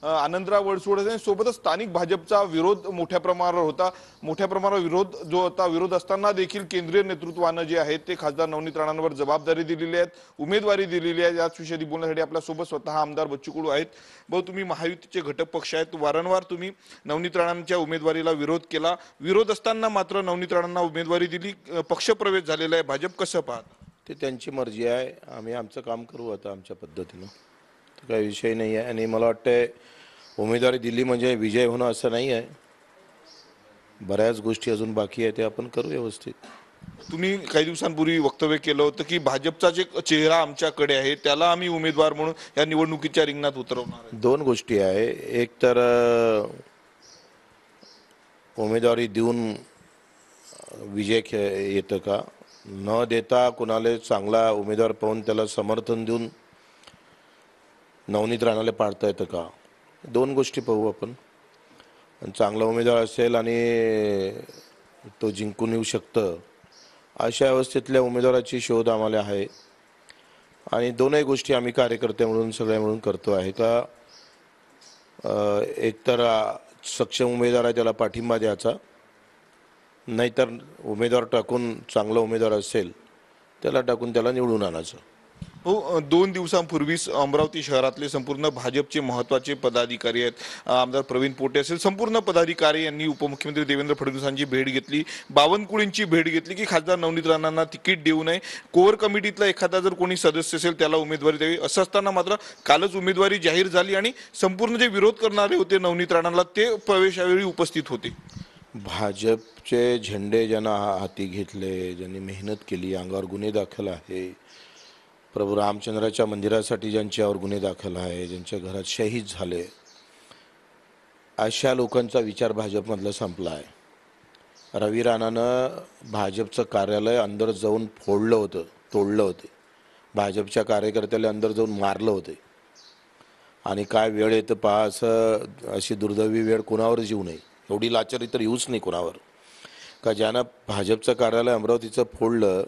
आनंदराव वडसोड आणि सोबतच स्थानिक भाजपचा विरोध मोठ्या प्रमाणावर होता। मोठ्या प्रमाणावर विरोध जो होता, विरोध असताना देखील केंद्रीय नेतृत्वानं जे आहे ते खासदार नवनीत राणांवर जबाबदारी दिलेली आहे, उमेदवारी दिलेली आहे। याच विषयी बोलण्यासाठी आपल्या सोबत स्वतः आमदार बच्चू कडू आहेत। भाऊ, तुम्ही महायुतीचे घटक पक्ष आहेत, वारंवार तुम्ही नवनीत राणांच्या उमेदवारीला विरोध केला, विरोध असताना मात्र नवनीत राणांना उमेदवारी दिली, पक्षप्रवेश झालेला आहे। भाजप कसं पाहत? ते त्यांची मर्जी आहे, आम्ही आमचं काम करू आता आमच्या पद्धतीनं, तो काही विषय नाही आहे। आणि मला वाटतं उमेदवारी दिली म्हणजे विजय होणं असं नाही आहे, बऱ्याच गोष्टी अजून बाकी आहे, ते आपण करू व्यवस्थित। तुम्ही काही दिवसांपूर्वी वक्तव्य केलं होतं की भाजपचा जे चेहरा आमच्याकडे आहे त्याला आम्ही उमेदवार म्हणून या निवडणुकीच्या रिंगणात उतरवणार आहे। दोन गोष्टी आहे, एक तर उमेदवारी देऊन विजय येतं का, न देता कुणाला चांगला उमेदवार पाहून त्याला समर्थन देऊन नवनीत राणाला पाडता येतं का, दोन गोष्टी पाहू आपण। चांगला उमेदवार असेल आणि तो जिंकून येऊ शकतं अशा अवस्थेतल्या उमेदवाराची शोध आम्हाला आहे। आणि दोनही गोष्टी आम्ही कार्यकर्ते म्हणून सगळे मिळून करतो आहे का, एकतर सक्षम उमेदवार आहे त्याला पाठिंबा द्यायचा, नाहीतर उमेदवार टाकून चांगला उमेदवार असेल त्याला टाकून त्याला निवडून आणायचं। हो, 2 दिवसांपूर्वीच अमरावती शहरातले संपूर्ण भाजपचे महत्त्वाचे पदाधिकारी आहेत, आमदार प्रवीण पोटे असेल, संपूर्ण पदाधिकारी यांनी उपमुख्यमंत्री देवेंद्र फडणवीसांची भेट घेतली, बावनकुळेंची भेट घेतली की खासदार नवनीत राणांना तिकीट देऊ नये, कोर कमिटीतला एखादा जर कोणी सदस्य असेल त्याला उमेदवारी द्यावी। असं असताना मात्र कालच उमेदवारी जाहीर झाली आणि संपूर्ण जे विरोध करणारे होते नवनीत राणांना ते प्रवेशावेळी उपस्थित होते। भाजपचे झेंडे ज्यांना हाती घेतले, ज्यांनी मेहनत केली, अंगावर गुन्हे दाखल आहे, प्रभू रामचंद्राच्या मंदिरासाठी ज्यांच्यावर गुन्हे दाखल आहे, ज्यांच्या घरात शहीद झाले, अशा लोकांचा विचार भाजपमधला संपला आहे। रवी राणानं भाजपचं कार्यालय अंदर जाऊन फोडलं होतं, तोडलं होते, भाजपच्या कार्यकर्त्याला अंदर जाऊन मारलं होते। आणि काय वेळ येतं पहा, अशी दुर्दैवी वेळ कोणावर येऊ नये, एवढी लाचारी तर येऊच नाही कोणावर, का ज्यानं भाजपचं कार्यालय अमरावतीचं फोडलं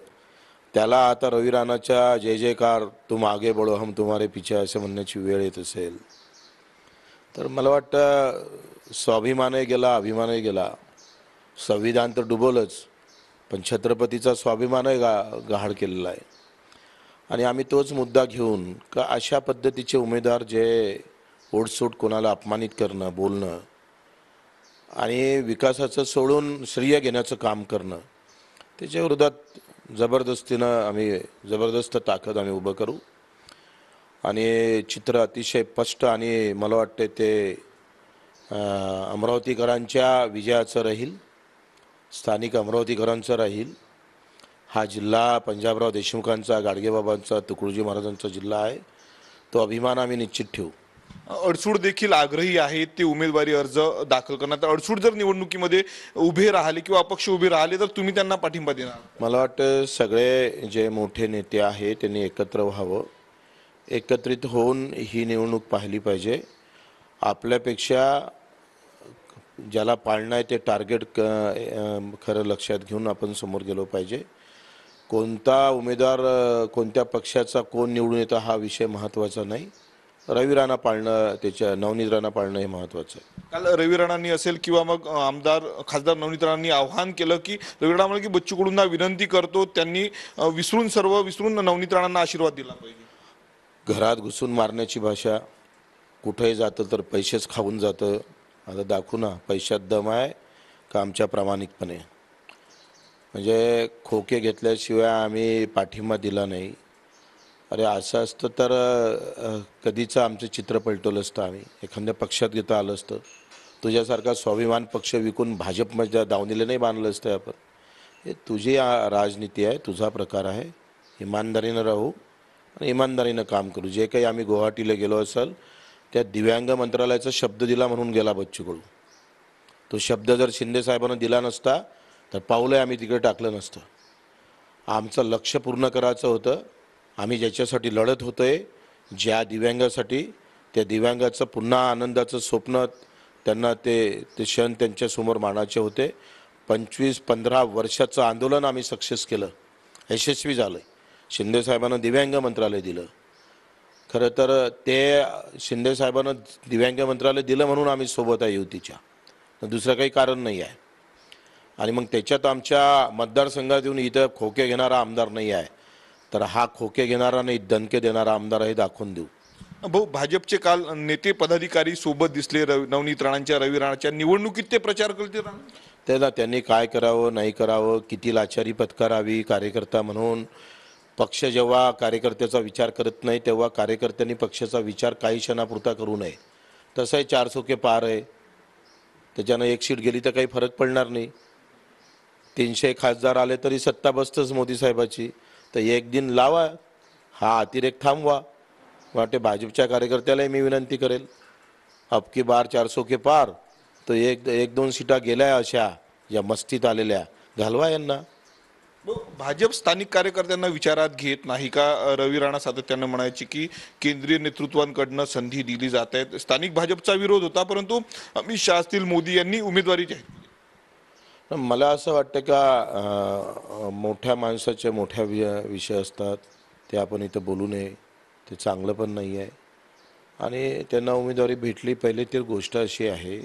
त्याला आता रवी राणाच्या जय जयकार तुम आगे बढो हम तुम्हारे पीछे असं म्हणण्याची वेळ येत असेल तर मला वाटतं स्वाभिमानही गेला, अभिमानही गेला। संविधान तर डुबवलंच, पण छत्रपतीचा स्वाभिमानही गहाळ केलेला आहे। आणि आम्ही तोच मुद्दा घेऊन का अशा पद्धतीचे उमेदवार जे ओढसूट कोणाला अपमानित करणं, बोलणं आणि विकासाचं सोडून श्रेय घेण्याचं काम करणं, त्याच्या विरोधात जबरदस्तीनं आम्ही जबरदस्त ताकद आम्ही उभं करू। आणि चित्र अतिशय स्पष्ट आणि मला वाटते ते अमरावतीकरांच्या विजयाचं राहील, स्थानिक अमरावतीकरांचं राहील। हा जिल्हा पंजाबराव देशमुखांचा, गाडगेबाबांचा, तुकडोजी महाराजांचा जिल्हा आहे, तो अभिमान आम्ही निश्चित ठेवू। अडसूड देखील आग्रही आहे ते उमेदवारी अर्ज दाखल करण्यात। अडसूड जर निवडणुकीमध्ये उभे राहिले किंवा अपक्ष उभे राहिले तर तुम्ही त्यांना पाठिंबा देणार? मला वाटतं सगळे जे मोठे नेते आहेत त्यांनी एकत्र व्हावं, एकत्रित होऊन ही निवडणूक पाहिली पाहिजे। आपल्यापेक्षा ज्याला पाळणं आहे ते टार्गेट खरं लक्षात घेऊन आपण समोर गेलो पाहिजे। कोणता उमेदवार कोणत्या पक्षाचा कोण निवडून येतं हा विषय महत्त्वाचा नाही, रवी राणा पाळणं, त्याच्या नवनीत राणा पाळणं हे महत्त्वाचं आहे। काल रवी राणांनी असेल किंवा मग आमदार खासदार नवनीत राणांनी आवाहन केलं की रवी राणा म्हणाले की बच्चू कडूंना विनंती करतो त्यांनी सर्व विसरून नवनीत राणांना आशीर्वाद दिला पाहिजे। घरात घुसून मारण्याची भाषा, कुठेही जातं तर पैसेच खाऊन जातं। आता दाखवू ना पैशात दम आहे का आमच्या प्रामाणिकपणे, म्हणजे खोके घेतल्याशिवाय आम्ही पाठिंबा दिला नाही। अरे असं असतं तर कधीच आमचं चित्र पलटवलं असतं, आम्ही एखाद्या पक्षात घेता आलं असतं। तुझ्यासारखा स्वाभिमान पक्ष विकून भाजपमध्ये दावणीला नाही बांधलं असतं आपण। हे तुझी राजनीती आहे, तुझा प्रकार आहे, इमानदारीनं राहू आणि इमानदारीनं काम करू। जे काही आम्ही गुवाहाटीला गेलो असेल त्या दिव्यांग मंत्रालयाचा शब्द दिला म्हणून गेला बच्चू कडू, तो शब्द जर शिंदे साहेबांना दिला नसता तर पाऊलही आम्ही तिकडे टाकलं नसतं। आमचं लक्ष्य पूर्ण करायचं होतं, आम्ही ज्याच्यासाठी लढत होतोय, ज्या दिव्यांगासाठी, त्या दिव्यांगाचं पुन्हा आनंदाचं स्वप्न त्यांना ते क्षण त्यांच्यासमोर मांडायचे होते। 25-15 वर्षाचं आंदोलन आम्ही सक्सेस केलं, यशस्वी झालं। शिंदे साहेबांना दिव्यांग मंत्रालय दिलं, खरं तर ते शिंदे साहेबांना दिव्यांग मंत्रालय दिलं म्हणून आम्ही सोबत आहे युतीच्या, दुसरं काही कारण नाही आहे. आणि मग त्याच्यात आमच्या मतदारसंघात येऊन इथं खोके घेणारा आमदार नाही आहे, तर हा खोके घेणारा नाही दणके देणारा आमदार आहे, दाखवून देऊ. भाऊ, भाजपचे काल नेते पदाधिकारी सोबत दिसले. नवनीत राणांच्या, रवी राणाच्या निवडणुकीत ते प्रचार करतील. त्याला त्यांनी काय करावं नाही करावं, किती लाचारी पत्करावी कार्यकर्ता म्हणून. पक्ष जेव्हा कार्यकर्त्याचा विचार करत नाही तेव्हा कार्यकर्त्यांनी पक्षाचा विचार काही क्षणापुरता करू नये. तसंही 400 पार आहे, त्याच्यानं एक सीट गेली तर काही फरक पडणार नाही. 300 खासदार आले तरी सत्ता बसतंच मोदी साहेबाची. तर एक दिन लावा, हा अतिरेक थांबवा. वाटते भाजपच्या कार्यकर्त्यालाही मी विनंती करेल, अबकी बार 400 के पार, तो एक दोन सीटा गेल्या अशा या मस्तीत आलेल्या, घालवा यांना. भाजप स्थानिक कार्यकर्त्यांना विचारात घेत नाही का? रवी राणा सातत्यानं म्हणायची की केंद्रीय नेतृत्वांकडनं संधी दिली जात आहे. स्थानिक भाजपचा विरोध होता, परंतु अमित शहा असतील, मोदी यांनी उमेदवारी जाहीर केली. मला असं वाटतं का मोठ्या माणसाचे मोठ्या विषय असतात, ते आपण इथं बोलू नये, ते चांगलं पण नाही आहे. आणि त्यांना उमेदवारी भेटली. पहिली तर गोष्ट अशी आहे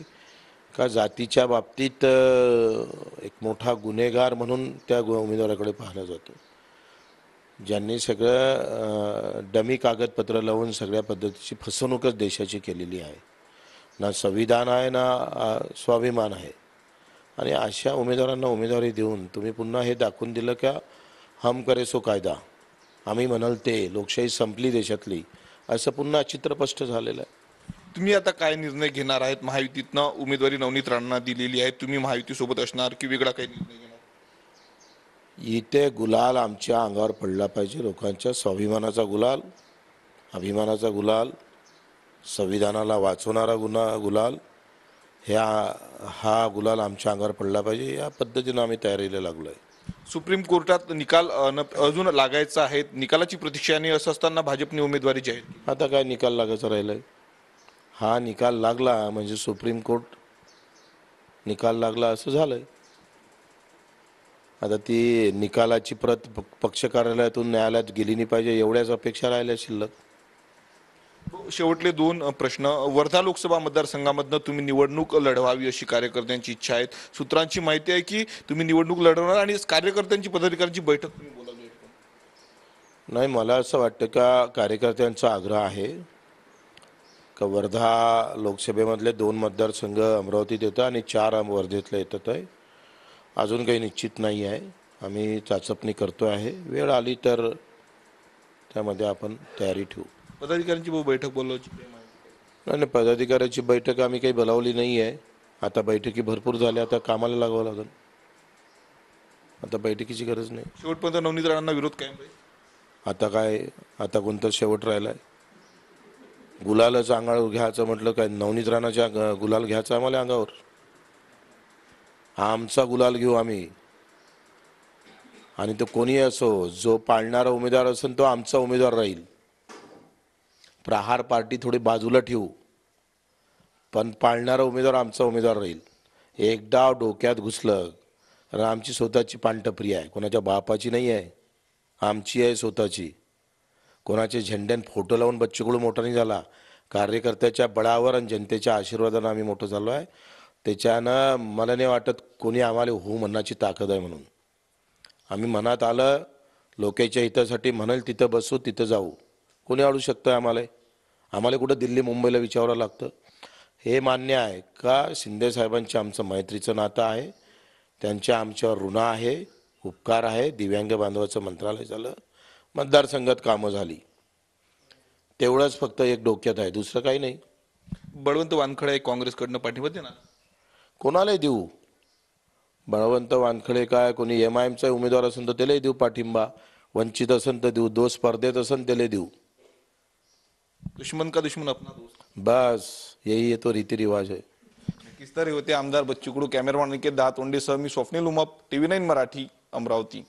का जातीच्या बाबतीत एक मोठा गुन्हेगार म्हणून त्या उमेदवाराकडे पाहिला जातो, ज्यांनी सगळं डमी कागदपत्र लावून सगळ्या पद्धतीची फसवणूकच देशाची केलेली आहे. ना संविधान आहे ना स्वाभिमान आहे. आणि अशा उमेदवारांना उमेदवारी देऊन तुम्ही पुन्हा हे दाखवून दिलं का हम करे सो कायदा, आम्ही म्हणाल ते, लोकशाही संपली देशातली, असं पुन्हा चित्र स्पष्ट झालेलं आहे. तुम्ही आता काय निर्णय घेणार आहेत? महायुतीतनं उमेदवारी नवनीत राणांना दिलेली आहे, तुम्ही महायुतीसोबत असणार की वेगळा काही निर्णय घेणार? इथे गुलाल आमच्या अंगावर पडला पाहिजे, लोकांच्या स्वाभिमानाचा गुलाल, अभिमानाचा गुलाल, संविधानाला वाचवणारा गुलाल, हा गुलाल आमच्या अंगावर पडला पाहिजे. या पद्धतीनं आम्ही तयारीला लागलो आहे. सुप्रीम कोर्टात निकाल अजून लागायचा आहे, निकालाची प्रतीक्षा आहे. असं असताना भाजपने उमेदवारी जाहीर केली. आता काय निकाल लागायचा राहिलाय? हा निकाल लागला म्हणजे सुप्रीम कोर्ट निकाल लागला असं झालंय. आता ती निकालाची प्रत पक्ष कार्यालयातून न्यायालयात गेली नाही पाहिजे, एवढ्याच अपेक्षा राहिल्या शिल्लक. शेवटले दोन प्रश्न. वर्धा लोकसभा मतदारसंघामधनं तुम्ही निवडणूक लढवावी अशी कार्यकर्त्यांची इच्छा आहे. सूत्रांची माहिती आहे की तुम्ही निवडणूक लढवणार आणि कार्यकर्त्यांची, पदाधिकाऱ्यांची बैठक तुम्ही बोलावली. नाही, मला असं वाटतं का कार्यकर्त्यांचा आग्रह आहे का वर्धा लोकसभेमधले 2 मतदारसंघ अमरावतीत येतं आणि 4 वर्धेतले येतात आहे. अजून काही निश्चित नाही आहे, आम्ही चाचपणी करतो आहे. वेळ आली तर त्यामध्ये आपण तयारी ठेवू. पदाधिकाऱ्यांची बैठक बोलवायची नाही, पदाधिकाऱ्याची बैठक आम्ही काही बोलावली नाही आहे. आता बैठकी भरपूर झाल्या, आता कामाला लागावं लागेल. आता बैठकीची गरज नाही. शेवटपर्यंत नवनीत राणांना विरोध कायम राहील. आता काय, आता कोणतं शेवट राहिलाय? गुलालच अंगावर घ्यायचं म्हटलं काय, नवनीत राणाच्या गुलाल घ्यायचा आम्हाला अंगावर? आमचा गुलाल घेऊ आम्ही. आणि तो कोणी असो, जो पाळणारा उमेदवार असेल तो आमचा उमेदवार राहील. प्रहार पार्टी थोडी बाजूला ठेवू, पण पाळणारा उमेदवार आमचा उमेदवार राहील. एक डाव डोक्यात घुसलं, आणि आमची स्वतःची पानटपरी आहे, कोणाच्या बापाची नाही आहे, आमची आहे स्वतःची. कोणाचे झेंड्यान फोटो लावून बच्चूकडू मोठा नाही झाला. कार्यकर्त्याच्या बळावर आणि जनतेच्या आशीर्वादानं आम्ही मोठं झालो आहे. त्याच्यानं मला नाही वाटत कोणी आम्हाला हो म्हणण्याची ताकद आहे म्हणून. आम्ही मनात आलं लोकांच्या हितासाठी म्हणाल तिथं बसू, तिथं जाऊ. कोणी अडू शकतं आम्हाला? आम्हाला कुठं दिल्ली मुंबईला विचारावं लागतं? हे मान्य आहे का शिंदे साहेबांच्या आमचं मैत्रीचं नातं आहे, त्यांच्या आमच्यावर ऋण आहे, उपकार आहे. दिव्यांग बांधवाचं मंत्रालय झालं, मतदारसंघात कामं झाली, तेवढंच फक्त एक डोक्यात आहे, दुसरं काही नाही. बळवंत वानखडे काँग्रेसकडनं पाठिंबा देणार? कोणालाही देऊ. बळवंत वानखडे काय, कोणी MIMचा उमेदवार असेल तर त्यालाही देऊ पाठिंबा, वंचित असेल तर देऊ, 2 स्पर्धेत असेल त्याला देऊ. दुश्मन का दुश्मन अपना दोस्त, बस यही है तो रीति रिवाज है. किस तरह होते आमदार बच्चू कडू. कॅमेरामॅन दातोंडेसह मी स्वप्नील उमाप, TV9 मराठी, अमरावती.